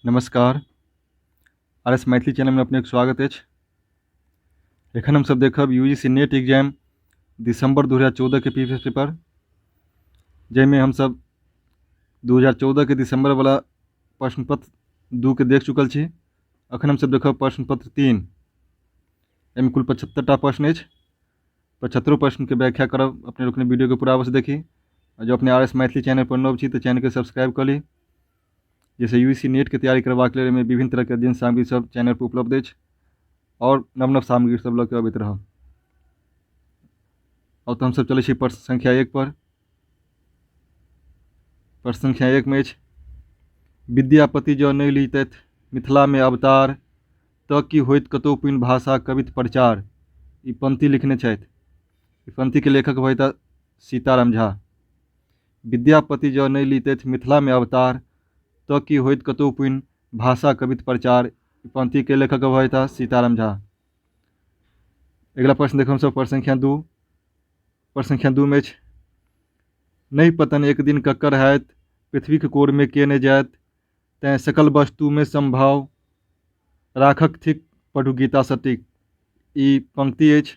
नमस्कार। RS Maithili channel में अपने स्वागत अछि। एखन हम सब देखब UGC नेट एग्जाम दिसंबर 2014 के प्रीवियस पेपर, जैमे हम सब 2014 के दिसंबर वाला प्रश्न पत्र 2 के देख चुकल छी। अखन हम सब देखब प्रश्न पत्र 3। एमे कुल 75टा प्रश्न अछि। 75 प्रश्न के व्याख्या करब। अपने लोग वीडियो के पूरा अवश्य देखी। जो अपने RS मैथिली चैनल पर नव छी तो चैनल के सब्सक्राइब कर ली, जैसे UGC नेट के तैयारी करबाक लेल एहिमे विभिन्न तरह के अध्ययन सामग्री सब चैनल पर उपलब्ध अछि और नव नव सामग्री सब लऽ के अबैत रहब। और तो हम सब चले छी प्रश्न संख्या 1 पर। प्रश्न संख्या 1 में अछि, विद्यापति जो नहि लिखतथि मिथिला में अवतार तऽ की होइत कतौ पुनि भाषा कवित प्रचार। ई पंक्ति लिखने छथि। ई पंक्ति के लेखक होइता सीताराम झा। विद्यापति जो नहि लिखतथि मिथिला में अवतार तऽ की होइत कतौ पुनि भाषा कवित प्रचार। ई पंक्ति के लेखक होइता सीताराम झा। अगला प्रश्न देखो हम सब प्रश्न संख्या 2। प्रश्न संख्या 2 में अछि, नहीं पतन एक दिन कक्कर हैत पृथ्वी के कोर में के ने जायत तैं सकल वस्तु में संभाव राखक थिक पढ़ू गीता सटीक। ई पंक्ति अछि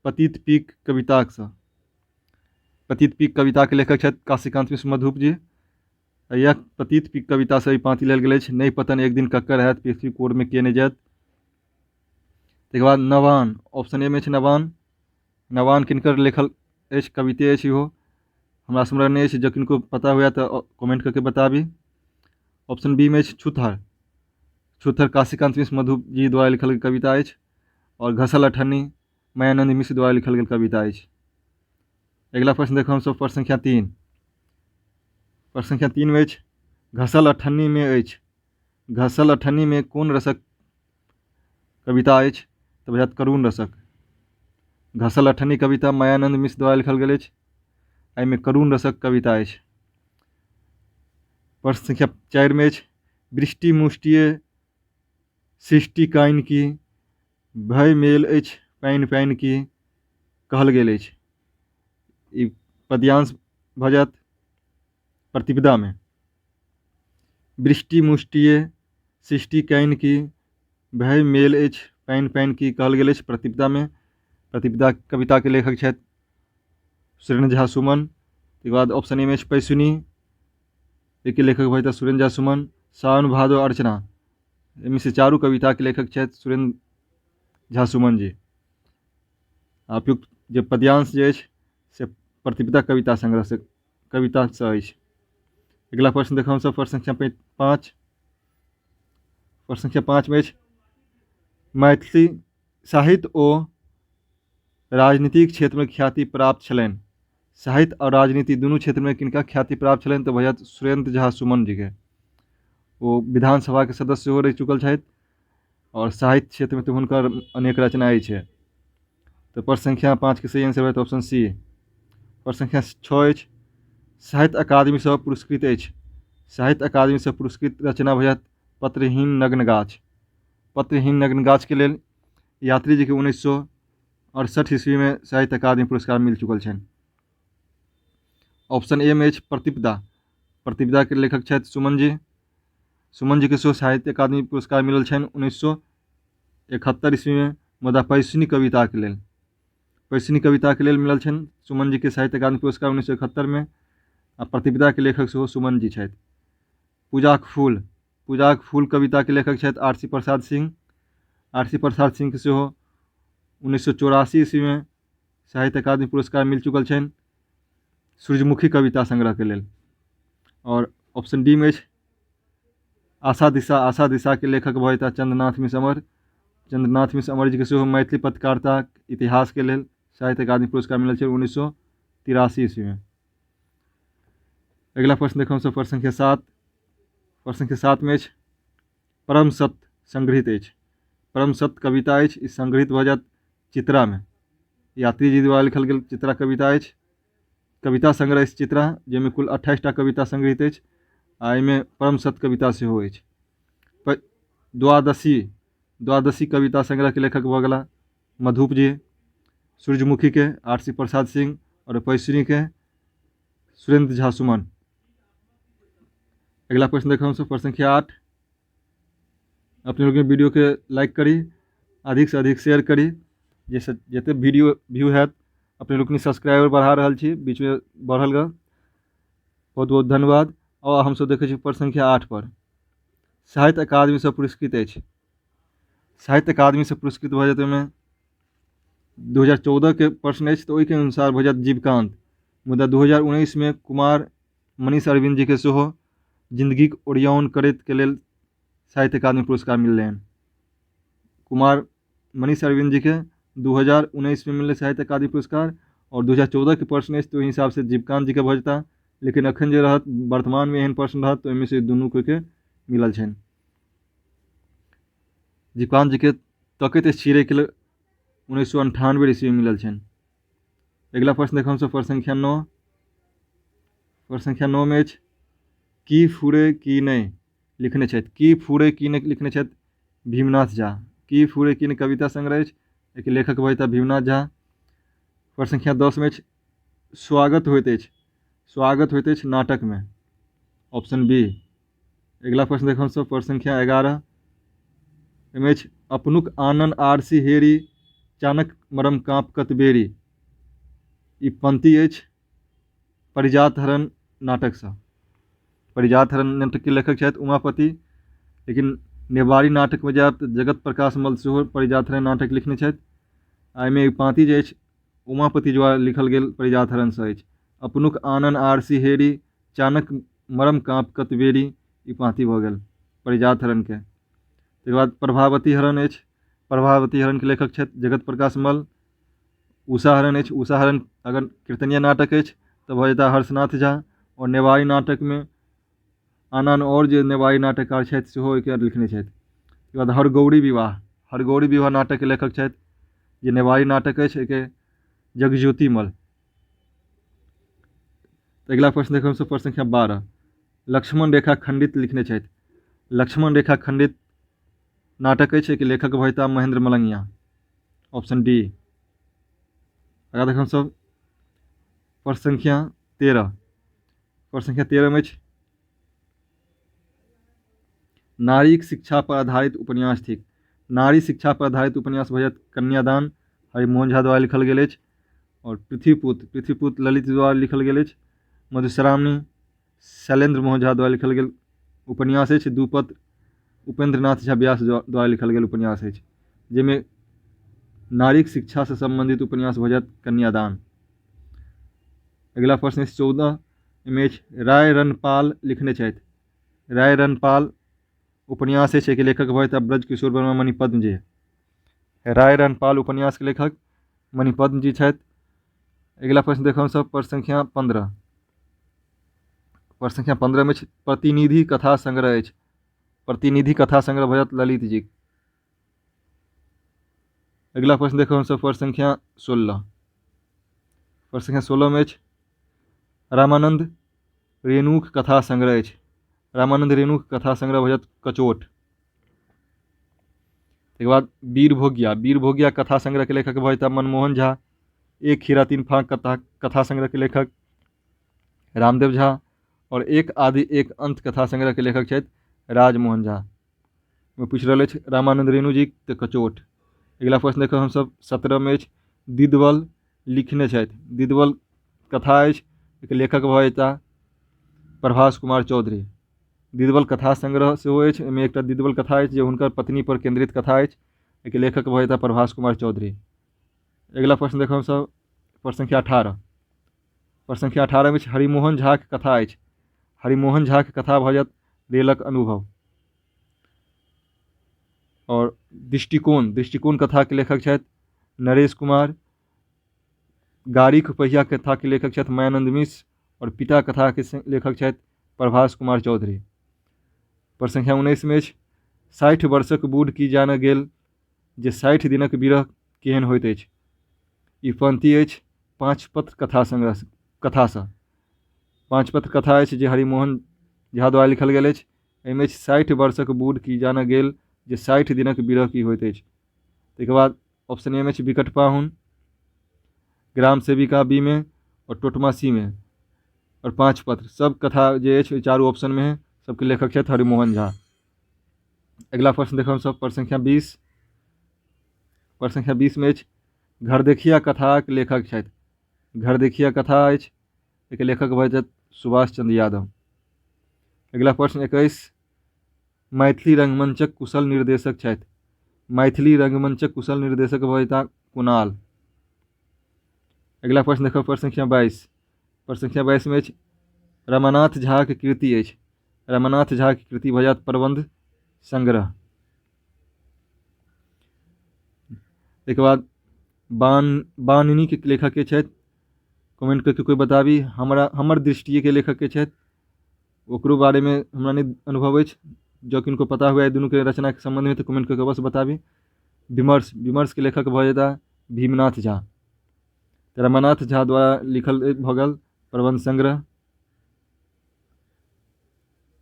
पतित पीक कविताक सँ। पतित पीक कविता के लेखक छथि काशीकांत मिश्र मधुप जी। यह पतित पीक कविता से ई पंक्ति लेल गेल अछि, नहीं पतन एक दिन कक्कर हैत पृथ्वी कोर में के ने जायत। तकर बाद नवान, ऑप्शन ए में अछि नवान। नवान किनकर लेखल अछि, कविते अछि इहो। हमरा स्मरण नहीं अछि, जब किनको पता हुआ तो कमेंट करके बताबी। ऑप्शन बी में अछि छुथर। छुथर काशीकांत मिश्र मधुप जी द्वारा लिखल गेल कविता अछि और घसल अठन्नी मायानंद मिश्र द्वारा लिखल गेल कविता अछि। अगला प्रश्न देखो हम सब प्रश्न संख्या 3। प्रश्न संख्या 3 में अछि, घसल अठन्नी में अछि। घसल अठन्नी में कोन रसक कविता अछि तऽ बुझायत करुण रसक। घसल अठन्नी कविता मायानंद मिश्र द्वारा लिखल गेल अछि। एहिमे करुण रसक कविता अछि। प्रश्न संख्या 4 में अछि, वृष्टि मुष्टिये सृष्टि काइन की भय मेल अछि पानि पानि की कहल गेल अछि। ई पद्यांश भऽ जायत प्रतिपदा में। वृष्टि मुष्टिये सृष्टि काइन की भय मेल अछि पानि पानि की कहल गेल अछि प्रतिपदा में। प्रतिपदा कविता के लेखक छथि सुरेंद्र झा सुमन। तकर बाद ऑप्शन ए में अछि पैसुनी। एक लेखक होइता सुरेंद्र झा सुमन। सावन भादो अर्चना, इनमें से चारों कविता के लेखक छथि सुरेंद्र झा सुमन जी। उपयुक्त जे पद्यांश जे अछि से प्रतिपदा कविता संग्रह से कविता से अछि। अगला प्रश्न देखो हम सब प्रश्न संख्या 5। प्रश्न संख्या 5 में अछि, मैथिली साहित्य ओ राजनीतिक क्षेत्र में ख्याति प्राप्त छलनि। साहित्य और राजनीति दुनू क्षेत्र में किनका ख्याति प्राप्त छलनि तऽ भैया सुरेंद्र झा सुमन जी के। वो विधानसभा के सदस्य सेहो रहि चुकल छथि और साहित्य क्षेत्र में तो हुनकर अनेक रचनाएं छै। तो प्रश्न संख्या 5 के सही आंसर होयत ऑप्शन सी। प्रश्न संख्या 6 अछि, साहित्य अकादमी से पुरस्कृत अछि। साहित्य अकादमी से पुरस्कृत रचना भऽ पत्रहीन नग्न गाछ। पत्रहीन नग्न गाछ के लेल यात्री जी के 1968 ईस्वी में साहित्य अकादमी पुरस्कार मिल चुकल छनि। ऑप्शन ए में अछि प्रतिपदा। प्रतिपदा के लेखक छथि सुमन जी। सुमन जी के सेहो साहित्य अकादमी पुरस्कार मिलल छनि 1971 ईस्वी में, मुदा पैसुनी कविता के लेल। पैसुनी कविता के लेल मिलल छनि सुमन जी के साहित्य अकादमी पुरस्कार 1971 में। आ प्रतिपदा के लेखक सेहो सुमन जी छथि। पूजाक फूल, पूजाक फूल कविता के लेखक छथि RC प्रसाद सिंह। RC प्रसाद सिंह के सेहो 1984 ईस्वी में साहित्य अकादमी पुरस्कार मिल चुकल छनि सूर्यमुखी कविता संग्रह के लेल। और ऑप्शन डी में आशा दिशा। आशा दिशा के लेखक भऽ चंद्रनाथ मिश्र अमर। चंद्रनाथ मिश्र अमर जी के सेहो मैथिली पत्रकारिता इतिहास के लेल साहित्य अकादमी पुरस्कार मिलल छै 1983 ईस्वी में। अगला प्रश्न देखो सब प्रश्न संख्या 7। प्रश्न संख्या 7 में अछि, परम सत्य संग्रहित अछि। परम सत्य कविता अछि, ई संग्रहित भऽ जायत चित्रा में। यात्री जी द्वारा लिखल गेल चित्रा कविता अछि। कविता संग्रह अछि चित्रा, जैमे कुल 28टा कविता संग्रहित अछि आ एहिमे परम सत्य कविता सेहो अछि। द्वादशी कविता संग्रह के लेखक भऽ गेला मधुप जी। सूर्यमुखी के RC प्रसाद सिंह और पैसुनी के सुरेंद्र झा सुमन। अगला प्रश्न देखो हम सब प्रश्न संख्या 8। अपने लोग वीडियो के लाइक करी, अधिक से अधिक शेयर करी, जैसे जते वीडियो व्यू हैत अपने लोग सब्सक्राइबर बढ़ा रहा छी, बीच में बढ़ल गा, बहुत बहुत धन्यवाद। और हम सब देखे प्रश्न संख्या 8 पर साहित्य अकादमी से पुरस्कृत अछि। साहित्य अकादमी से पुरस्कृत भ जाते में 2014 के प्रश्न अछि, तो ओहि के अनुसार भ जात जीवकांत। मुदा 2019 में कुमार मनीष अरविंद जी के सेहो जिंदगी के ओरियान करैत के लेल साहित्य अकादमी पुरस्कार मिललै। कुमार मनीष अरविंद जी के 2019 में मिलले साहित्य अकादमी पुरस्कार, और 2014 के प्रश्न अछि तो हिसाब से जीवकांत जी के भ जेता। लेकिन अखन जे रहत वर्तमान में एहन प्रश्न रहत तो इनमें से दुनू के मिलल छनि। जीवकांत जी के तकैत चिड़ै के 1998 ईस्वी में मिलल छनि। अगला प्रश्न देखो हम प्रश्न संख्या 9। प्रश्न संख्या 9 में अछि की फुरे की नहीं लिखने छथि। की फुरे की नहीं लिखने छथि भीमनाथ झा। की फुरे की नहीं कविता संग्रह अछि, एक लेखक भजता भीमनाथ झा। प्रश्न संख्या 10 में स्वागत होइत अछि। स्वागत होइत अछि नाटक में, ऑप्शन बी। अगला प्रश्न देखो सब प्रश्न संख्या 11 में अपनुक आनन आरसी हेरी चानक मरम काँप कतबेरी। ई पंक्ति अछि परिजात हरण नाटक से। परिजात हरण नाटक के लेखक छथि उमापति, लेकिन नेवारी नाटक में जायब तो जगत प्रकाश मल सेहो परिजात हरण नाटक लिखने छथि। एहिमे पाँति जे अछि उमापति द्वारा लिखल गेल परिजात हरण से अछि। अपनुक आनन आरसी हेरी चानक मरम काँप कतबेरी, ई पाँति भऽ गेल परिजात हरण के। तकर बाद प्रभावती हरण अछि। प्रभावती हरण के लेखक छथि जगत प्रकाश मल। उषा हरण अछि। उषा हरण अगर कीर्तनीय नाटक अछि तो भऽ जेता हर्षनाथ झा, और नेवारी नाटक में आन और जे नेवारी नाटककार छथि सेहो एके लिखने छथि। तकर बाद हरगौरी विवाह। हरगौरी विवाह नाटक के लेखक छथि जे नेवारी नाटक अछि एके जगज्योति मल। अगला प्रश्न देखो हम प्रश्न संख्या 12। लक्ष्मण रेखा खंडित लिखने छथि। लक्ष्मण रेखा खंडित नाटक अछि, एक लेखक भजता महेंद्र मलंगिया, ऑप्शन डी। अगला देखो सब प्रश्न संख्या 13। प्रश्न संख्या 13 में नारी शिक्षा पर आधारित उपन्यास थिक। नारी शिक्षा पर आधारित उपन्यास भजत कन्यादान, हरिमोहन झा द्वारा लिखल गेल अछि। और पृथ्वीपुत्र ललित द्वारा लिखल गेल अछि। मधुश्रावणी शैलेंद्र मोहन झा द्वारा लिखल गेल उपन्यास अछि। दूपत्र उपेंद्रनाथ झा व्यास द्वारा लिखल गेल उपन्यास अछि, जिसमें नारी शिक्षा से संबंधित उपन्यास भजत कन्यादान। अगला प्रश्न 14 में राय रनपाल लिखने छथि। राय रनपाल उपन्यास अछि, एक लेखक भजता ब्रज किशोर वर्मा मणिपद्म जी। राय रनपाल उपन्यास के लेखक मणिपद्म जी छथि। अगला प्रश्न देखो सब प्रश्न संख्या 15। प्रश्न संख्या 15 में प्रतिनिधि कथा संग्रह अछि। प्रतिनिधि कथा संग्रह भजत ललित जी। अगला प्रश्न देखो हम सब प्रश्न संख्या 16। प्रश्न संख्या 16 में रामानंद रेणुक कथा संग्रह अछि। रामानंद रेणुक कथा संग्रह भजत कचोट। के बाद वीरभोगिया कथा संग्रह के लेखक भजता मनमोहन झा। एक खीरा तीन फाँक कथा संग्रह के लेखक रामदेव झा। और एक आदि एक अंत कथा संग्रह के लेखक छथि राजमोहन झा। में पूछ रहा है रामानंद रेणु जी तो कचोट। अगला प्रश्न देखो हम सब 17 में दिदवल लिखने छथि। दिदवल कथा अछि, एक लेखक भजता प्रभास कुमार चौधरी। दिदवल कथा संग्रह सेहो अछि, एहिमे एकटा दिदवल कथा अछि जे हुनकर पत्नी पर केंद्रित कथा अछि, एक लेखक भजता प्रभास कुमार चौधरी। अगला प्रश्न देखो हम सब प्रश्न संख्या 18। प्रश्न संख्या 18 में हरिमोहन झा के कथा अछि। हरिमोहन झा के कथा भजत रेलक अनुभव। और दृष्टिकोण कथा के लेखक छथि नरेश कुमार। गाड़ी पहिया कथा के लेखक छथि मायानंद मिश्र। और पिता कथा के लेखक छथि प्रभास कुमार चौधरी। प्रश्न संख्या 19 में 60 वर्षक बूढ़ की जान गेल जे 60 दिनक बिरह केहन होइत अछि। ई पंक्ति अछि पाँचपत्र कथा संग्रह कथा से। पाँचपत्र कथा अछि जे हरिमोहन झा द्वारा लिखल गेल अछि। एहिमे 60 वर्षक बूढ़ की जान गेल जे 60 दिनक बिरह की होइत अछि। तकर बाद ऑप्शन ए में विकट पाहुन, ग्राम सेविका बी में, और टोटमा सी में। और पाँचपत्र सब कथा जे अछि चारू ऑप्शन में है, सबके लेखक छथि हरिमोहन झा। अगिला प्रश्न देखब सब प्रश्न संख्या 20। प्रश्न संख्या 20 में अछि घरदेखिया कथाक लेखक छथि। घरदेखिया कथा अछि, एकर लेखक भऽ जायत सुभाष चंद्र यादव। अगिला प्रश्न 21 मैथिली रंगमंचक कुशल निर्देशक छथि। मैथिली रंगमंचक कुशल निर्देशक भऽ जेताह कुणाल। अगिला प्रश्न देखब प्रश्न संख्या 22। प्रश्न संख्या 22 में अछि रमानाथ झाक कृति अछि। रमानाथ झाक कृति भऽ जायत प्रबंध संग्रह। एक बाद बानिनी के लेखक के छथि, कमेंट करके कोई बताबी। हमर दृष्टि के लेखक के छथि, ओकरो बारे में हमरा नहीं अनुभव अछि। जो किनको पता हुआ दुनू के रचना के संबंध में तो कमेंट करके अवश्य बताबी। विमर्श के लेखक भऽ जेताह भीमनाथ झा। रमानाथ झा द्वारा लिखल भऽ गेल प्रबंध संग्रह।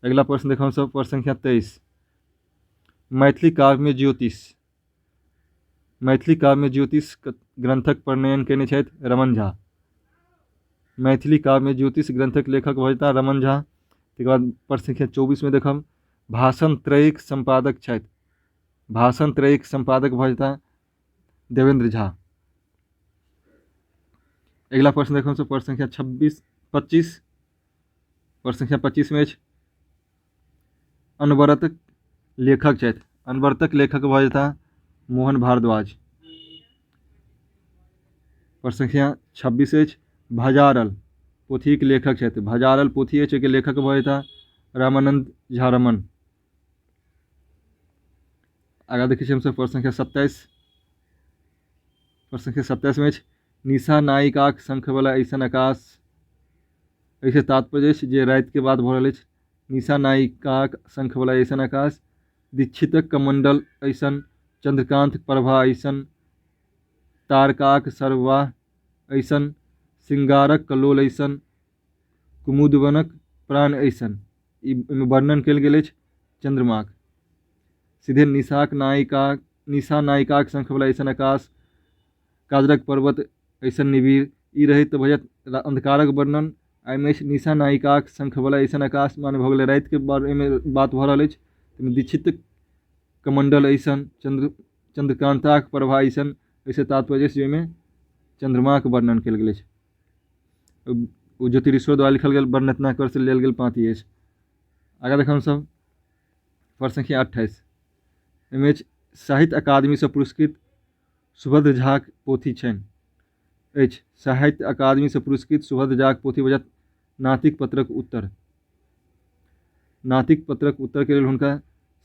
अगला प्रश्न देखब सब प्रश्न संख्या 23 मैथिली काव्य में ज्योतिष। मैथिली काव्य में ज्योतिष ग्रंथक प्रणयन केने छथि रमन झा। मैथिली काव्य में ज्योतिष ग्रंथक लेखक भऽ जेताह रमन झा। तकर बाद प्रश्न संख्या 24 में देखब भाषण त्रयिक संपादक छथि। भाषण त्रयिक संपादक भऽ जेताह देवेंद्र झा। अगला प्रश्न देखब सब प्रश्न संख्या 25। प्रश्न संख्या 25 में अछि अनवरतक लेखक छथि। अनवरतक लेखक भऽ जेताह मोहन भारद्वाज। प्रश्न संख्या 26 अछि भजारल पोथी के लेखक छथि। भजारल पोथी अछि के लेखक भऽ जेताह रामानंद झा रमन। आगा देखै छियै हमसब प्रश्न संख्या 27। प्रश्न संख्या 27 में अछि निशा नायिकाक शंखवला ऐसन आकाश। ऐसे तात्पर्य अछि जे राति के बाद भऽ रहल अछि। निशा नायिकाक शंखवला ऐसन आकाश, दीक्षितक कमंडल ऐसन, चंद्रकांत प्रभा ऐसन, तारकाक सरवाह ऐसन, सिंगारक कलोल ऐसन, कुमुदवनक प्राण ऐसन। ई वर्णन कयल गेल अछि चंद्रमाक। सीधे निशा नायिकाक शंखवला ऐसन आकाश, काजरक पर्वत ऐसन निबिड़, ई रही तऽ भऽ जायत अंधकारक वर्णन। एहिमे निशा नायिकाक शंखवला ऐसन आकाश माने भऽ गेलै राति के बारे में बात भऽ रहल अछि। दीक्षित कमंडल ऐसन, चंद्रकांताक प्रभा ऐसन, ऐसे तात्पर्य अछि जाहिमे चंद्रमाक वर्णन कयल गेल अछि। ओ ज्योतिषीश्वर द्वारा लिखल गेल वर्णनाकर से लेल गेल पाँति अछि। आगा देखब हमसब प्रश्न संख्या 28। एहिमे साहित्य अकादमी से पुरस्कृत सुभद्र झाक पोथी छनि अछि। साहित्य अकादमी से पुरस्कृत सुभद्र झाक पोथी भऽ जायत नातिक पत्रक उत्तर। नातिक पत्रक उत्तर के लेल हुनका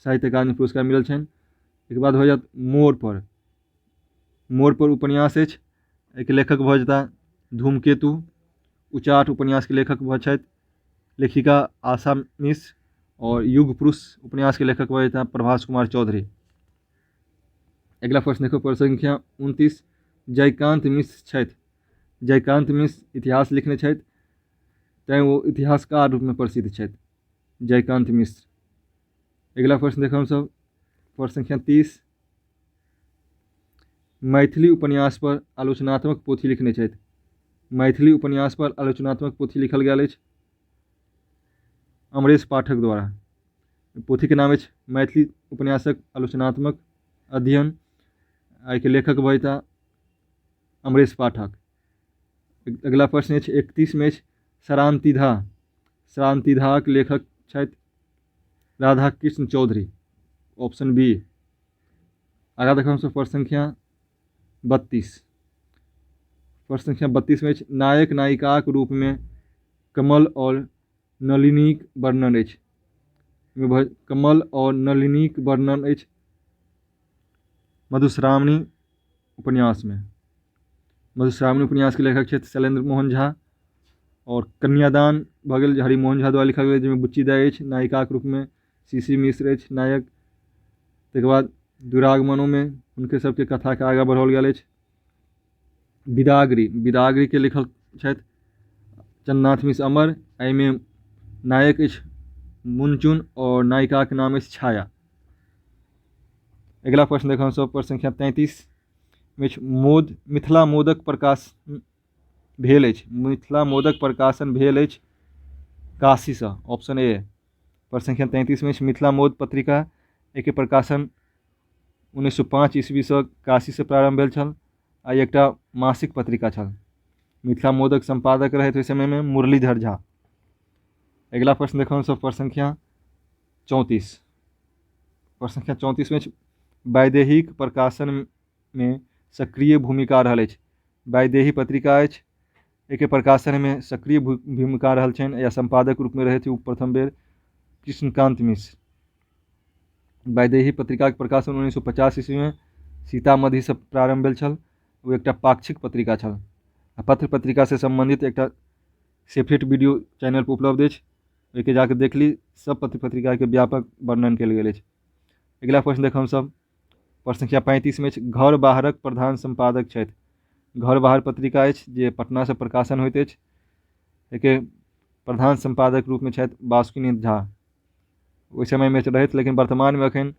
साहित्य अकादमी पुरस्कार मिलल छनि। एक बाद भऽ जायत मोर पर। मोर पर उपन्यास अछि, एहिके लेखक भऽ जेताह धूमकेतु। उचाट उपन्यास के लेखक भऽ छथि लेखिका आशा मिश्र। और युग पुरुष उपन्यास के लेखक भऽ जेताह प्रभास कुमार चौधरी। अगला प्रश्न देखो प्रश्न संख्या 29 जयकांत मिश्र छथि। जयकांत मिश्र इतिहास लिखने छथि, तैं वो इतिहासकार रूप में प्रसिद्ध छथि जयकांत मिश्र। अगला प्रश्न देखब हमसब प्रश्न संख्या 30 मैथिली उपन्यास पर आलोचनात्मक पोथी लिखने छथि। मैथिली उपन्यास पर आलोचनात्मक पोथी लिखल गेल अछि अमरेश पाठक द्वारा। पोथी के नाम अछि मैथिली उपन्यासक आलोचनात्मक अध्ययन। एहि के लेखक भऽ जेताह अमरेश पाठक। अगला प्रश्न अछि 31 में अछि सरांतिधा। सरांतिधाक लेखक छथि राधा कृष्ण चौधरी, ऑप्शन बी। आगा देखब हमसब प्रश्न संख्या 32। प्रश्न संख्या 32 में नायक नायिकाक रूप में कमल और नलिनीक वर्णन अछि। कमल और नलिनीक वर्णन अछि मधुश्रावणी उपन्यास में। मधुश्रावणी उपन्यास के लेखक छथि शैलेंद्र मोहन झा। और कन्यादान भऽ गेल हरिमोहन झा द्वारा लिखल गेल, जाहिमे बुच्ची दाई अछि नायिकाक रूप में, सीसी मिश्र अछि नायक। तकर बाद दुरागमनों में हुनके सबके कथा के आगाँ बढ़ाओल गेल अछि। बिदागरी। बिदागरी के लिखल छथि चंद्रनाथ मिश्र अमर। एहिमे नायक अछि मुनचुन और नायिका के नाम अछि छाया। अगला प्रश्न देखब सब प्रश्न संख्या 33 में मिथिला मोदक प्रकाशन भेल अछि। मिथिला मोदक प्रकाशन भेल अछि काशी से, ऑप्शन ए। प्रश्न संख्या 33 में मिथिला मोद पत्रिका एके प्रकाशन 1905 ईस्वी से काशी से प्रारंभ भेल छल आ एकटा मासिक पत्रिका छल। मिथिला मोदक संपादक रहथि ओहि समय में मुरलीधर झा। अगिला प्रश्न देखो सब प्रश्न संख्या 34। प्रश्न संख्या 34 में वैदेहिक प्रकाशन में सक्रिय भूमिका रहल अछि। वैदेही पत्रिका अछि, एके प्रकाशन में सक्रिय भूमिका रहल छनि या संपादक रूप में रहे थे प्रथम बेर कृष्णकांत मिश्र। वैदेही पत्रिका के प्रकाशन 1950 ईस्वी में सीतामढ़ी से प्रारंभ भेल छल। वो एकटा पाक्षिक पत्रिका छल। पत्र पत्रिका से संबंधित एकटा सेपरेट वीडियो चैनल पर उपलब्ध अछि, ओहिके जाके देख ली। सब पत्र पत्रिका के व्यापक वर्णन कल गेल अछि। अगिला प्रश्न देख हम सब प्रश्न संख्या 35 में घर बाहरक प्रधान संपादक छथि। घर बाहर पत्रिका अछि जे पटना से प्रकाशन होइत अछि। एके प्रधान संपादक रूप में छथि बासुकीनाथ झा। ओहि समय में रहथि, लेकिन वर्तमान में अखन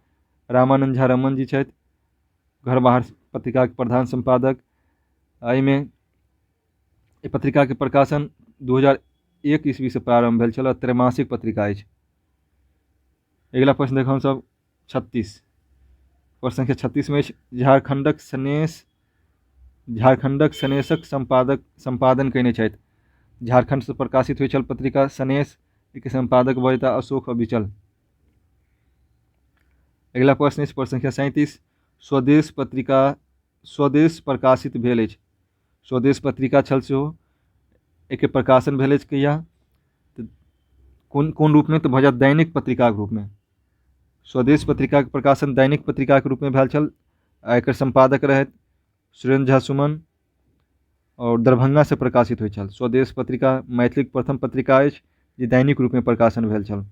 रामानंद झा रमन जी छथि घर बाहर पत्रिका के प्रधान संपादक। एहिमे पत्रिका के प्रकाशन 2001 ईस्वी से प्रारंभ भेल छल। त्रैमासिक पत्रिका अछि। अगिला प्रश्न देखो हम सब 36। प्रश्न संख्या 36 में झारखंडक सनेशक संपादन कयने छथि। झारखंड से प्रकाशित हुई छल पत्रिका सनेश, के संपादक बजता अशोक अविचल। अगिला प्रश्न अछि प्रश्न संख्या 37। स्वदेश पत्रिका स्वदेश प्रकाशित भेल अछि। स्वदेश पत्रिका छल सेहो, एके प्रकाशन भेल अछि कहिया, कोन रूप में, तो भऽ जायत दैनिक पत्रिका के रूप में। स्वदेश पत्रिका के प्रकाशन दैनिक पत्रिका के रूप में भेल छल। एकर संपादक रहथि सुरेंद्र झा सुमन और दरभंगा से प्रकाशित हुई छल। स्वदेश पत्रिका मैथिली प्रथम पत्रिका अछि जे दैनिक रूप में प्रकाशन भेल छल।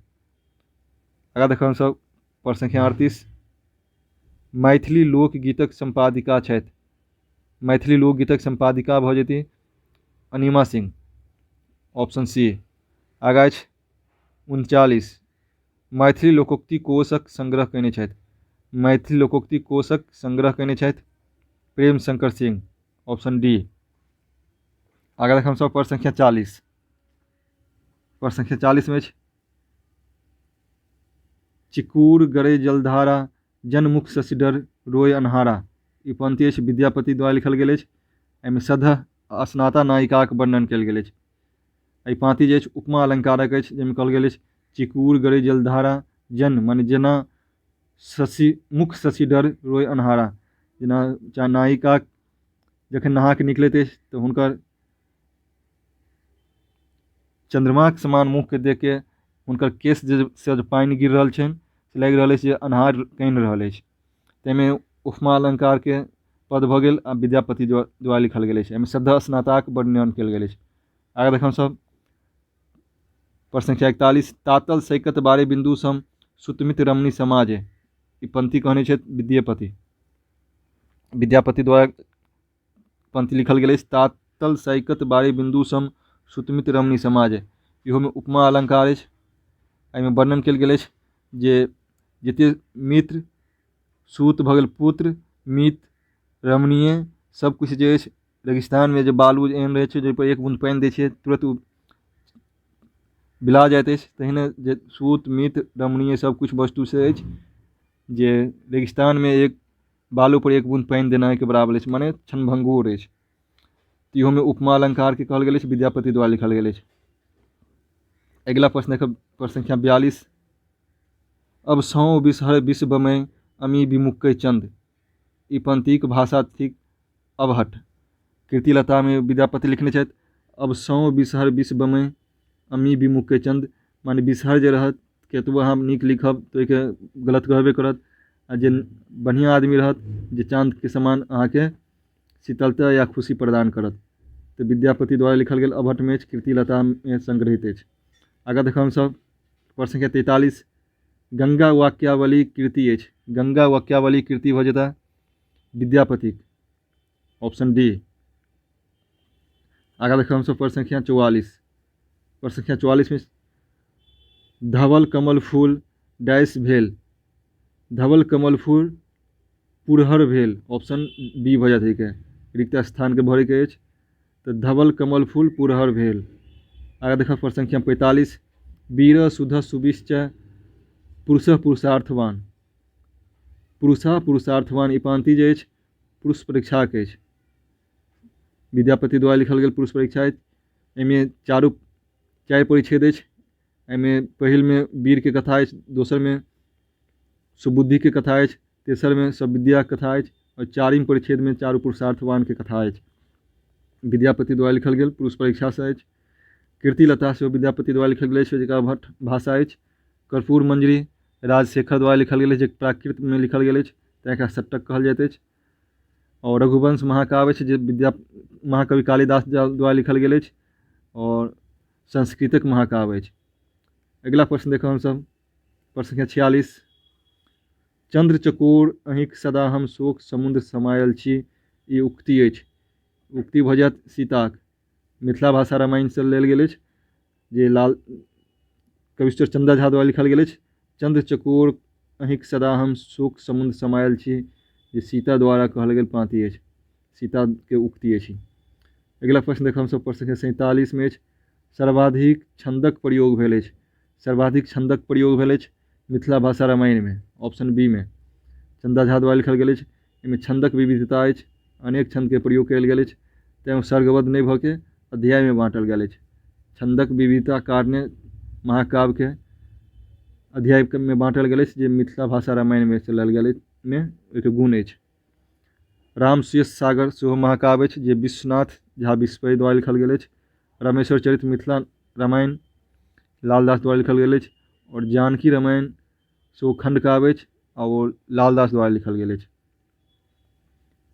आगा देखब सब प्रश्न संख्या 38। मैथिली लोकगीतक संपादिका छथि। मैथिली लोकगीतक संपादिका भऽ जेती अनिमा सिंह, ऑप्शन सी। आगा अछि 39। मैथिली लोकोक्ति कोशक संग्रह कयने छथि। मैथिली लोकोक्ति कोशक संग्रह कयने छथि प्रेम शंकर सिंह, ऑप्शन डी। आगा देखब सब प्रश्न संख्या 40। प्रश्न संख्या 40 में चिकूर गरे जलधारा जनमुख शशिडर रोय अन्हारा। ई पंक्ति अछि विद्यापति द्वारा लिखल गेल अछि। एहिमे सदह अस्नाता नायिकाक वर्णन कयल गेल अछि। एहि पंक्ति जे अछि उपमा अलंकारक अछि, जाहिमे कहल गेल अछि चिकूर गरे जलधारा जन माने जेना मुख शशिडर रोय अन्हारा। जेना नायिका जखन नहा के निकलैत अछि तऽ हुनकर चंद्रमा के समान मुख के देख के हुनकर केश से पानि गिर रहल छनि, लागि रहल अछि जे अन्हार कनि रहल अछि। ताहिमे उपमा अलंकार के पद भऽ गेल आ विद्यापति द्वारा लिखल गेल अछि। एहिमे सदह स्नाताक वर्णन कयल गेल अछि। आगे देखब सब प्रश्न संख्या 41। तातल सैकत बारे बिंदु सम सुतमित रमणी समाज। ई पंक्ति कहने छथि विद्यापति द्वारा पंक्ति लिखल गेल अछि। तातल सैकत बारे बिंदु सम सुतमित रमणी समाज। इहो में उपमा अलंकार अछि। एहिमे वर्णन कयल गेल अछि जे जते मित्र सूत भऽ गेल पुत्र, मित्र, रमणीय सब कुछ जे अछि रेगिस्तान में जे बालू एहन रहै छै, जाहि पर एक बूंद पानि दै छै तुरंत बिला जाइत अछि, तहिने जे सूत, मित्र, रमणीय सब कुछ वस्तु से अछि जे रेगिस्तान में एक बालू पर एक बूंद पानि देनाइ के बराबर अछि, माने क्षणभंगुर अछि। इहो में उपमा अलंकार के कहल गेल अछि, विद्यापति द्वारा लिखल गेल अछि। अगिला प्रश्न देखब प्रश्न संख्या 42। अब सौ बिसहर विश्व में अमी विमुक्कै चंद। ई पंक्तिक भाषा थिक अबहट। कीर्तिलता में विद्यापति लिखने छथि अब सौ बिसहर विश्व में अमी विमुक्कै चंद, माने बिसहर जे रहत केतबो अहाँ नीक लिखब तो एक गलत कहबे करत, आ जे बढ़िया आदमी रहत जे चाँद के समान अहाँके शीतलता या खुशी प्रदान करत। तो विद्यापति द्वारा लिखल गेल अबहट में कीर्तिलता में संग्रहित अछि। आगा देखब हम सब प्रश्न संख्या 43। गंगा वाक्यावली कृति अछि। गंगा वाक्यावली कृति भऽ जेता विद्यापति, ऑप्शन डी। आगा देखब हम सब प्रश्न संख्या 44। प्रश्न संख्या 44 में धवल कमल फूल डैश भेल। धवल कमल फूल पुरहर भेल, ऑप्शन बी भऽ जात है। रिक्त स्थान के भरे के अछि, तो धवल कमल फूल पुरहर भेल। आगे देखब प्रश्न संख्या 45। वीर सुध सुविश्च पुरुष पुरुषार्थवान। पुरुषा पुरुषार्थवान ई पाँति जे अछि पुरुष परीक्षाक अछि। विद्यापति द्वारा लिखल गेल पुरुष परीक्षा अछि। एहिमे चारि परिच्छेद अछि। एहिमे पहिलमे वीरके कथा अछि, दोसरमे सुबुद्धिके कथा अछि, तेसरमे सब विद्याके कथा अछि और चारिम परिच्छेदमे चारू पुरुषार्थवानके कथा अछि। विद्यापति द्वारा लिखल गेल पुरुष परीक्षा से अछि। कीर्तिलता सेहो विद्यापति द्वारा लिखल गेल अछि, जकर भट्ट भाषा अछि। कर्पूर मंजरी राजशेखर द्वारा लिखल गेल अछि, जे प्राकृत में लिखल गेल अछि, तेँ एकरा षट्टक कहल जाइत अछि। और रघुवंश महाकाव्य अछि, जे महाकवि कालिदास द्वारा लिखल गेल अछि और संस्कृतक महाकाव्य अछि। अगिला प्रश्न देखब हमसब, प्रश्न संख्या 46। चंद्र चकोर अहिंक सदा हम शोक समुद्र समायल छी, ई उक्ति अछि। उक्ति भऽ जायत सीताक। मिथिला भाषा रामायण से लेल गेल अछि, जे लाल कविश्वर चंदा झा द्वारा लिखल गेल अछि। चंद्र चकोर अहिंक सदा हम शोक समुद्र समायल छी, जे सीता द्वारा कहल गेल पाँति अछि, सीता के उक्ति अछि। अगिला प्रश्न देखब हमसब, प्रश्न संख्या 47 में अछि। सर्वाधिक छंदक प्रयोग भेल अछि। सर्वाधिक छंदक प्रयोग भेल अछि मिथिला भाषा रामायण में, ऑप्शन बी में चंदा झा द्वारा लिखल गेल अछि। एहिमे छंदक विविधता अछि, अनेक छंद के प्रयोग कयल गेल अछि, तेँ सर्गबद्ध नहीं भऽ के अध्याय में बाँटल गेल अछि। छंदक विविधता कारणे महाकाव्य के अध्याय में बाँटल गेल अछि, जे मिथिला भाषा रामायण में चलायल गेल अछि, में ओहिके गुण अछि। रामसूय सागर सेहो महाकाव्य अछि, जे विश्वनाथ झा बिस्पै द्वारा लिखल गेल अछि। रामेश्वर चरित मिथिला रामायण लालदास द्वारा लिखल गेल अछि, और जानकी रामायण सेहो खंड काव्य अछि और लालदास द्वारा लिखल गेल अछि।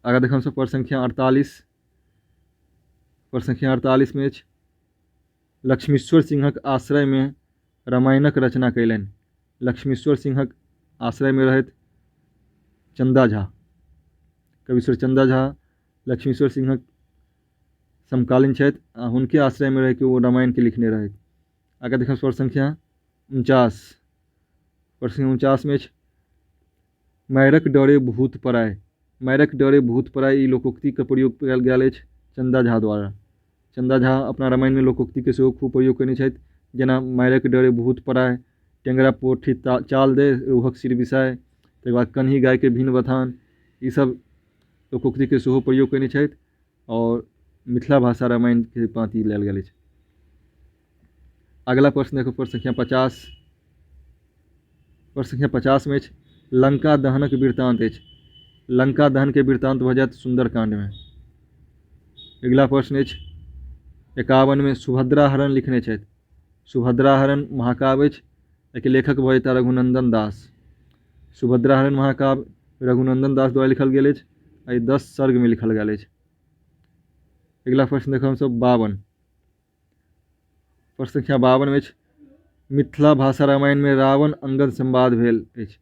आगे देखब हमसब प्रश्न संख्या 48। प्रश्न संख्या 48 में अछि। लक्ष्मीश्वर सिंहक आश्रय में रामायणक रचना कयलनि। लक्ष्मीश्वर सिंहक आश्रय में रहैत चंदा झा, कविश्वर चंदा झा लक्ष्मीश्वर सिंहक समकालीन छथि आ हुनके आश्रय में रह के वो रामायण के लिखने रहथि। आगे देखब प्रश्न संख्या 49। प्रश्न 49 में अछि। मारिक डरे भूत पराय। मारिक डरे भूत पराय ई लोकोक्ति के प्रयोग कयल गेल अछि चंदा झा द्वारा। चंदा झा अपना रामायण में लोकोक्ति के सेहो खूब प्रयोग कयने छथि, जेना मारिक डरे भूत पराय, टेंगरा पोठी चाल दे रूहक सिर बिसाय, तकर बाद कन्ही गाय के भिन बथान, ई सब लोकोक्ति के सेहो प्रयोग कयने छथि और मिथिला भाषा रामायण के पाँति लेल गेल अछि। अगला प्रश्न देखो, प्रश्न संख्या 50। प्रश्न संख्या 50 में अछि। लंका दहनक वृत्तांत अछि। लंका दहन के वृत्तांत भऽ जायत सुंदरकांड में। अगिला प्रश्न अछि। 51 में सुभद्रा हरण लिखने छथि। सुभद्रा हरण महाकाव्य अछि, एके लेखक भऽ जेताह रघुनंदन दास। सुभद्रा हरण महाकाव्य रघुनंदन दास द्वारा लिखल गेल अछि, आ 10 सर्ग में लिखल गेल अछि। अगिला प्रश्न देखब हमसब 52। प्रश्न संख्या 52 में अछि। मिथिला भाषा रामायण में रावण अंगद संवाद भेल अछि।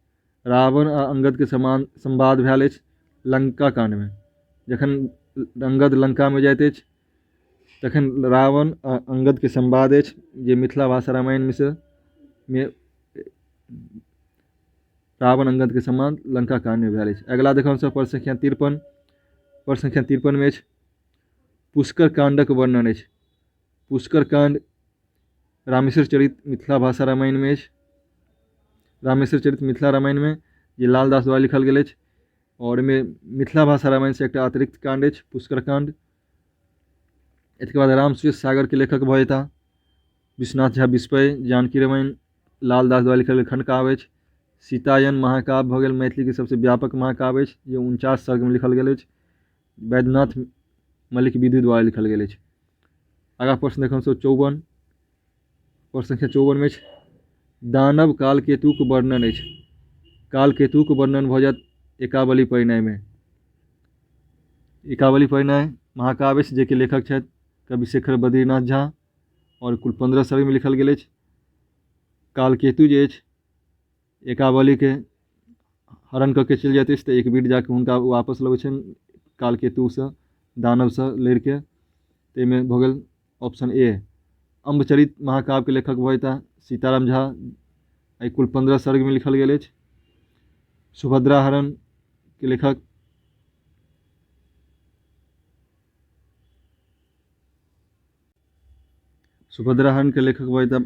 रावण आ अंगद के संवाद भेल अछि लंका कांड में। जखन अंगद लंका में जाइत अछि तखन रावण आ अंगद के संवाद अछि, जे मिथिला भाषा रामायण में रावण अंगद के संवाद लंका कांड में भेल अछि। अगिला देखब हमसब प्रश्न संख्या 53। प्रश्न संख्या 53 में अछि। पुष्कर कांडक वर्णन अछि। पुष्कर कांड रामेश्वर चरित मिथिला भाषा रामायण में अछि। रामेश्वर चरित मिथिला रामायण में, जे लालदास द्वारा लिखल गेल अछि, और में मिथिला भाषा रामायण से एकटा अतिरिक्त कांड अछि पुष्कर कांड। इसके बाद रामसूय सागर के लेखक भऽ जेताह विश्वनाथ झा बिस्पै। जानकी रामायण लालदास द्वारा लिखल खंड काव्य अछि। सीतायन महाकाव्य भऽ गेल मैथिली के सबसे व्यापक महाकाव्य अछि, जे 49 सर्ग में लिखल गेल अछि। वैद्यनाथ मलिक विदुर द्वारा लिखल गेल अछि। आगा प्रश्न देखब 54। प्रश्न संख्या 54 में अछि। दानव कालकेतुक वर्णन अछि। कालकेतुक वर्णन भऽ जायत एकावली परिणय में। एकावली परिणय महाकाव्य अछि, जेके लेखक छथि कविशेखर बद्रीनाथ झा, और कुल 15 सर्ग में लिखल गेल अछि। कालकेतु जे अछि एकावली के हरण कऽ के चलि जाइत अछि, तऽ एक बीर जाके हुनका वापस लबै छनि कालकेतुसँ दानवसँ लड़ि के। ताहिमे भऽ गेल ऑप्शन ए। अम्बचरित महाकाव्य के लेखक भऽ जेताह सीताराम झा, एहि कुल 15 सर्ग में लिखल गेल अछि। सुभद्रा हरण के लेखक भऽ जेताह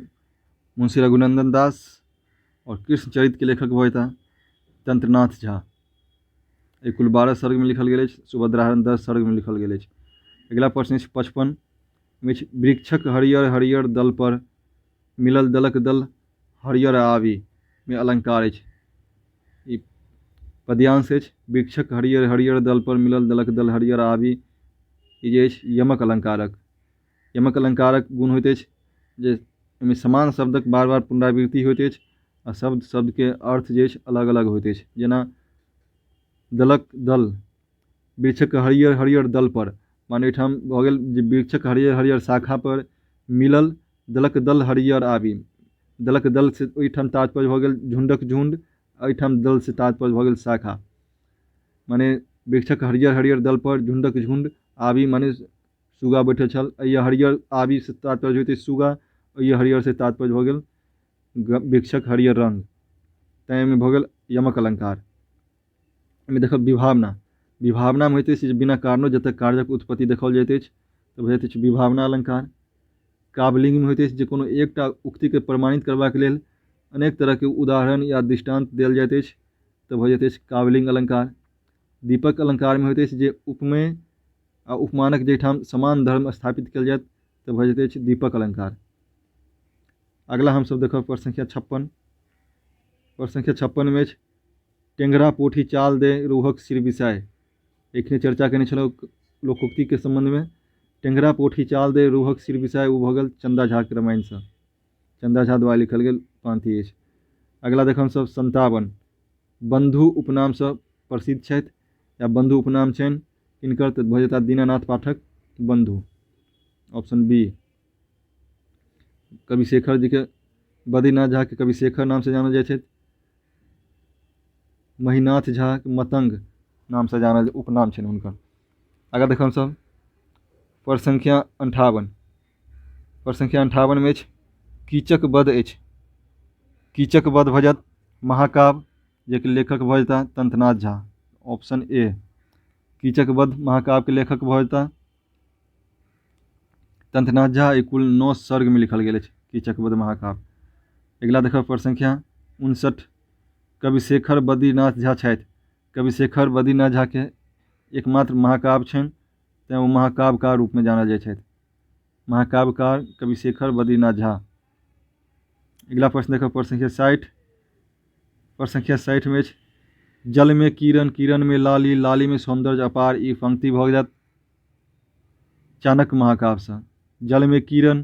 मुंशी रघुनंदन दास, और कृष्ण चरित के लेखक भऽ जेताह तंत्रनाथ झा। कुल 12 सर्ग में लिखल गेल अछि, सुभद्राहरण 10 सर्ग में लिखल गेल अछि। अगिला प्रश्न अछि 55 में वृक्षक हरियर हरियर दल पर मिलल दलक दल हरियर आवी में अलंकार अछि। ई पद्यांश अछि, वृक्षक हरियर हरियर दल पर मिलल दलक दल हरियर आवी, ई जे अछि यमक अलंकारक। यमक अलंकारक गुण होइत अछि जे एहिमे समान शब्दक बार बार पुनरावृत्ति होइत अछि आ शब्द के अर्थ जे अछि अलग अलग होइत अछि। जेना दलक दल, वृक्षक हरियर हरियर दल पर, माने एहिठाम भऽ गेल जे वृक्षक हरियर हरियर शाखा पर मिलल दलक दल हरियर आवी। दलक दल से ओहिठाम तात्पर्य भऽ गेल झुंडक झुंड, एहिठाम दल से तात्पर्य भऽ गेल शाखा। माने वृक्षक हरियर हरियर दल पर झुंडक झुंड, आवी माने सुगा बैठल छल। ये हरियर आवी से तात्पर्य होइत अछि सुगा, ये हरियर से तात्पर्य भऽ गेल वृक्षक हरियर रंग। तैं एहिमे भऽ गेल यमक अलंकार। एहिमे देखब विभावना, विभावना में होइत अछि बिना कारणो जतऽ कार्यक उत्पत्ति देखाओल जाइत अछि तऽ भऽ जाइत अछि विभावना अलंकार। काव्यलिंग में होइत अछि जे कोनो एकटा उक्ति के प्रमाणित करबाक लेल अनेक तरह के उदाहरण या दृष्टांत देल जाइत अछि तऽ भऽ जाइत अछि काव्यलिंग अलंकार। दीपक अलंकार में होइत अछि जे उपमेय आ उपमानक जेठाम समान धर्म स्थापित कयल जायत तऽ भऽ जाइत अछि दीपक अलंकार। अगला हमसब देखब प्रश्न संख्या 56। प्रश्न संख्या 56 में अछि टेंगरा पोठी चाल दे रूहक सिर बिसाय। एखने चर्चा केने छलहुँ लोकोक्ति के संबंध में। टेंगरा पोठी चाल दे रूहक सिर बिसाय ओ भऽ गेल चंदा झा के रामायण से, चंदा झा द्वारा लिखल गेल पाँति अछि। अगला देखब हमसब 57 बंधु उपनाम से प्रसिद्ध छथि या बंधु उपनाम छनि किनकर तऽ भऽ जेता दीनानाथ पाठक बंधु, ऑप्शन बी। कवि शेखर जी के, बद्रीनाथ झा के कवि शेखर नाम से जानल जाइ छथि। महीनाथ झा के मतंग नाम से जानल उपनाम छनि हुनकर। आगा देखब हमसब प्रश्न संख्या 58। प्रश्न संख्या 58 में अछि कीचक वध अछि। कीचक वध भऽ जायत महाकाव्य, जेके लेखक भऽ जेता तंत्रनाथ झा, ऑप्शन ए। कीचक वध महाकाव्य के लेखक भऽ जेता तंत्रनाथ झा। कुल 9 सर्ग में लिखल गेल अछि कीचक वध महाकाव्य। अगिला देखब प्रश्न संख्या 59। कवि शेखर बद्रीनाथ झा छथि। कवि शेखर बद्रीनाथ झा के एकमात्र महाकाव्य छनि तैं वो महाकाव्यकार रूप में जानल जाइ छथि। महाकाव्यकार कवि शेखर बद्रीनाथ झा। अगला प्रश्न देखब प्रश्न संख्या 60। प्रश्न संख्या 60 में जल में किरण, किरण में लाली, लाली में सौंदर्य अपार, ई पंक्ति भऽ जायत चाणक्य महाकाव्य से। जल में किरण,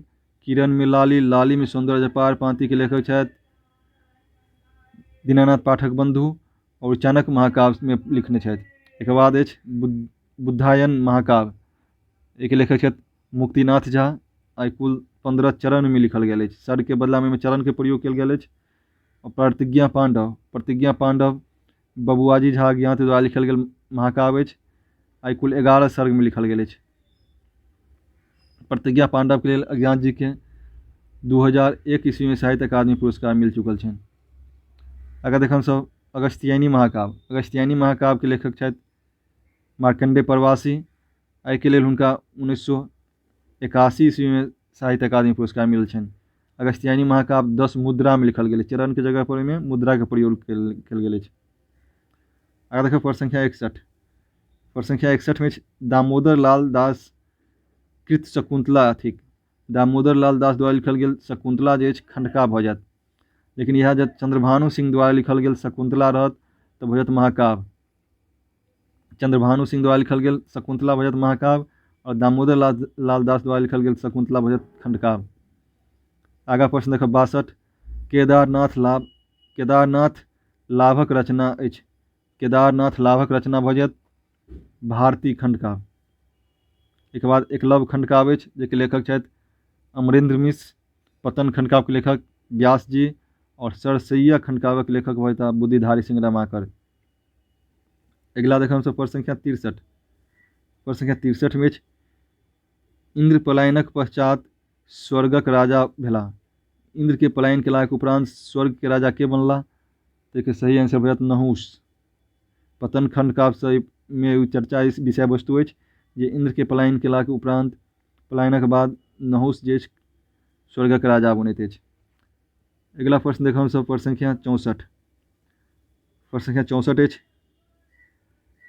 किरण में लाली, लाली में सौंदर्य अपार पाँति के लेखक छथि दीनानाथ पाठक बंधु और चाणक्य महाकाव्य में लिखने छथि। एक बाद अछि बुद्धायन महाकाव्य, एक लेखक छथि मुक्तिनाथ झा। आई कुल 15 चरण में लिखल गेल अछि। सर्ग के बदला में चरण के प्रयोग कयल गेल अछि। और प्रतिज्ञा पांडव, प्रतिज्ञा पांडव बबुआजी झा ज्ञात द्वारा लिखल गेल महाकाव्य अछि। आई कुल 11 सर्ग में लिखल गेल अछि। प्रतिज्ञा पांडव के लेल अज्ञात जी के 2001 ईस्वी में साहित्य अकादमी पुरस्कार मिल चुकल छनि। अगर देखब सब अगस्त्यायनी महाकाव्य, अगस्त्यायनी महाकाव्य के लेखक छथि मार्कंडेय प्रवासी। एहि के लेल हुनका 1981 ईस्वी में साहित्य अकादमी पुरस्कार मिलल छनि। अगस्त्यायनी महाकाव्य 10 मुद्रा में लिखल गेल, चरण के जगह पर में मुद्रा के प्रयोग कयल गेल अछि। अगर देखब प्रश्न संख्या 61। प्रश्न संख्या 61 में दामोदर लाल दास कृत शकुंतला थिक। दामोदर लाल दास द्वारा लिखल गेल शकुंतला जे अछि खंडका भऽ जायत, लेकिन यह जब चंद्रभानु सिंह द्वारा लिखल गेल शकुंतला रहत तऽ भऽ जायत महाकाव्य। चंद्रभानु सिंह द्वारा लिखल गेल शकुंतला भऽ जायत महाकाव्य और दामोदर लाल दास द्वारा लिखल गेल शकुंतला भऽ जायत खंडकाव्य। आगा प्रश्न देखब 62। केदारनाथ लाभक रचना अछि। केदारनाथ लाभक रचना भऽ जायत भारती खंडकाव्य। एक बाद एकलव्य खंडकाव्य अछि, जेके लेखक छथि अमरेंद्र मिश्र। पतन खंडकाव्य के लेखक व्यास जी और सरसैया खंडकाव्य के लेखक भऽ जेता बुद्धिधारी सिंह रमाकर। अगिला देखब हमसब प्रश्न संख्या 63। प्रश्न संख्या 63 में इंद्र पलायनक पश्चात स्वर्गक राजा भेला। इंद्र के पलायन केलाक उपरांत स्वर्ग के राजा के बनला तऽ एकर सही आंसर भऽ जायत नहुष। पतन खंडकाव्य में चर्चा इस विषय वस्तु अछि जे इंद्र के पलायन केलाक उपरांत, पलायनक बाद नहुष जे स्वर्गक राजा बनैत अछि। अगिला प्रश्न देखब हमसब प्रश्न संख्या 64। प्रश्न संख्या 64 अछि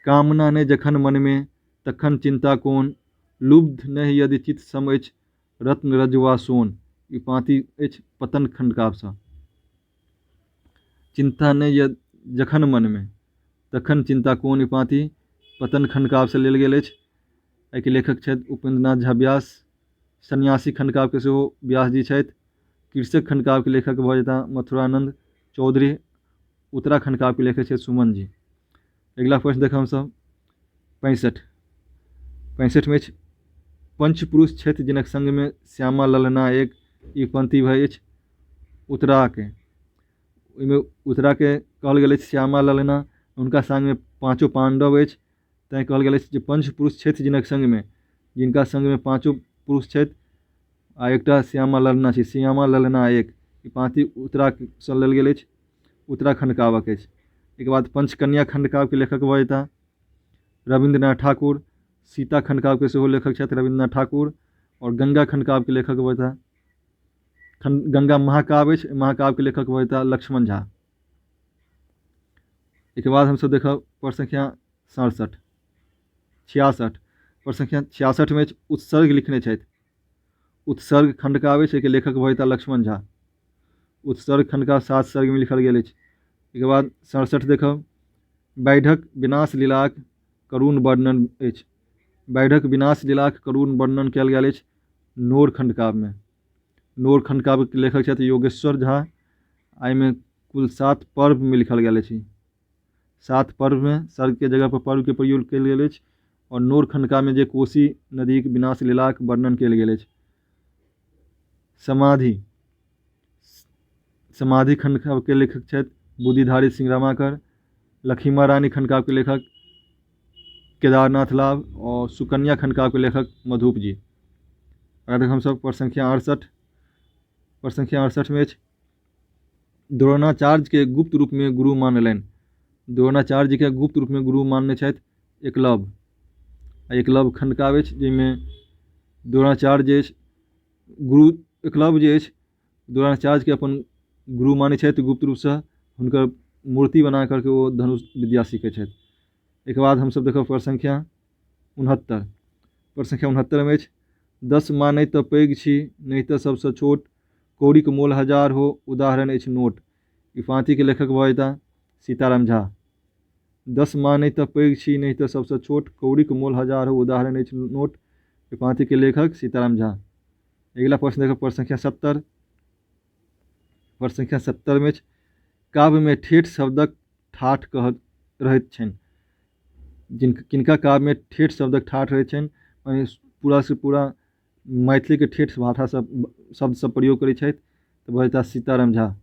कामना ने जखन मन में तखन चिंता कोन, लुब्ध नहि यदि चित सम अछि रत्न रजवा सोन। ई पाँति अछि पतन खंडकाव्यसँ। चिंता नहि जखन मन में तखन चिंता कोन, ई पाँति पतन खंडकाव्यसँ लेल गेल अछि। एहिके लेखक छथि उपेंद्रनाथ झा व्यास। सन्यासी खंडकाव्यके सेहो व्यास जी छथि। कृषक खंडकाव्यके लेखक भऽ जेता मथुरानंद चौधरी। उत्तराखंड काव्यके लेखक छथि सुमन जी। अगिला प्रश्न देखब हमसब 65 में अछि पंचपुरुष छथि जिनक संग में श्यामा ललना एक। ई पंक्ति भऽ अछि उत्तराके। ओहिमे उत्तराके कहल गेल अछि श्यामा ललना, हुनका संग में पाँचों पांडव अछि, तैँ कहल गेल अछि जे पंचपुरुष छथि जिनक संग में, जिनका संग में पाँचों पुरुष छथि आ एकटा श्यामा ललना छै, श्यामा ललना एक। ई पाँति उत्तरासँ लेल गेल अछि, उत्तराखंड काव्यक अछि। एहिके बाद पंचकन्या खंड काव्य के लेखक भऽ जेता रविंद्रनाथ ठाकुर। सीता खंड काव्य के सेहो लेखक छथि रविंद्रनाथ ठाकुर। और गंगा खंड काव्य के लेखक भऽ जेता गंगा महाकाव्य अछि, महाकाव्य के लेखक भऽ जेता लक्ष्मण झा। एहिके बाद हमसब देखब प्रश्न संख्या 66 प्रश्न संख्या 66 में उत्सर्ग लिखने छथि। उत्सर्ग खंड काव्य अछि, एहिके लेखक भऽ जेता लक्ष्मण झा। उत्सर्ग खंड काव्य 7 सर्ग में लिखल गेल अछि। एहिके बाद 67 देखब बाढ़िक विनाश लीलाक करुण वर्णन अछि। बाढ़िक विनाश लीलाक करुण वर्णन कयल गेल अछि नोर खंड काव्य में। नोर खंड काव्य के लेखक छथि योगेश्वर झा। एहिमे कुल 7 पर्व में लिखल गेल अछि। 7 पर्व में सर्ग के जगह पर पर्व के प्रयोग कयल गेल अछि। और नोर खंड काव्य में जे कोसी नदी के विनाश लीलाक वर्णन कयल गेल अछि। समाधि खंड काव्य के लेखक छथि बुद्धिधारी सिंह रामाकर। लक्ष्मी रानी खंड काव्य के लेखक केदारनाथ लाभ। और सुकन्या खंड काव्य के लेखक मधुप जी। अगर हम सब प्रश्न संख्या 68 में द्रोणाचार्य के गुप्त रूप में गुरु मानलनि। द्रोणाचार्य जी के गुप्त रूप में गुरु मानने छथि एकलव्य। एकलव्य खंड काव्य अछि, जाहिमे द्रोणाचार्य जे अछि गुरु एकलव्य जे अछि द्रोणाचार्य के अपन गुरु मानै छथि गुप्त रूपसँ। हुनकर मूर्ति बना करके ओ धनुष विद्या सीखै छथि। एहिके बाद हमसब देखब प्रश्न संख्या 69। प्रश्न संख्या 69 में अछि 10 मानै तऽ पैघ छी नहि तऽ सबसँ छोट, कौड़ीक मोल हजार हो उदाहरण अछि नोट। ई पाँति के लेखक भऽ जेता सीताराम झा। 10 मानै तऽ पैघ छी नहीं तऽ सबसँ छोट, कौड़ीक मोल हजार हो उदाहरण अछि नोट। ई पाँति के लेखक सीताराम झा। अगिला प्रश्न देखब प्रश्न संख्या 70। प्रश्न संख्या 70 में काव्य में ठेठ शब्दक ठाठ कहत रहैत छनि। किनका काव्य में ठेठ शब्दक ठाठ रहैत छनि, यानी पूरा से पूरा मैथिली के ठेठ भाषा शब्द सब प्रयोग करै छथि, तऽ भऽ जेता सीताराम झा।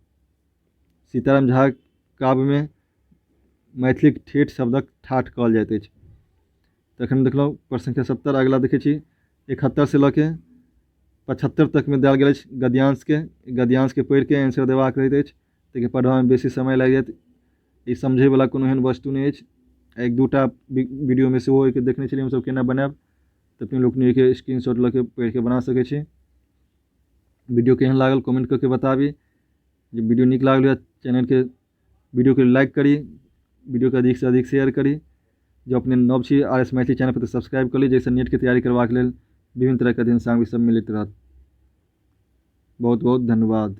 सीताराम झा काव्य में मैथिली ठेठ शब्दक ठाठ कहल जाइत अछि। तखन देखलहुँ प्रश्न संख्या 70। अगिला देखै छी 71 से लऽ के 75 तक में देल गेल अछि गद्यांशके। गद्यांशके पढ़ि के आंसर देबाक रहैत अछि, ताहिके पढ़बामे बेसी समय लागि जायत। ई समझैवला कोनो एहन वस्तु नहि अछि। एक दूटा वीडियो में सेहो एहिके देखने छलियै हमसब केना बनायब, तऽ अपने लोकनि एहिके स्क्रीनशॉट लऽ के पढ़ि के बना सकै छी। वीडियो केहन लागल कमेंट करके बताबी। जे वीडियो नीक लागल है चैनल के वीडियो के लाइक करी, वीडियो के अधिक से अधिक शेयर करी। जो अपने नव छी RS मैथिली चैनल पर तऽ सब्सक्राइब कर ली, जैसे नेट के तैयारी करबाक लेल विभिन्न तरह के अध्ययन सामग्री सब मिलैत रहत। बहुत बहुत धन्यवाद।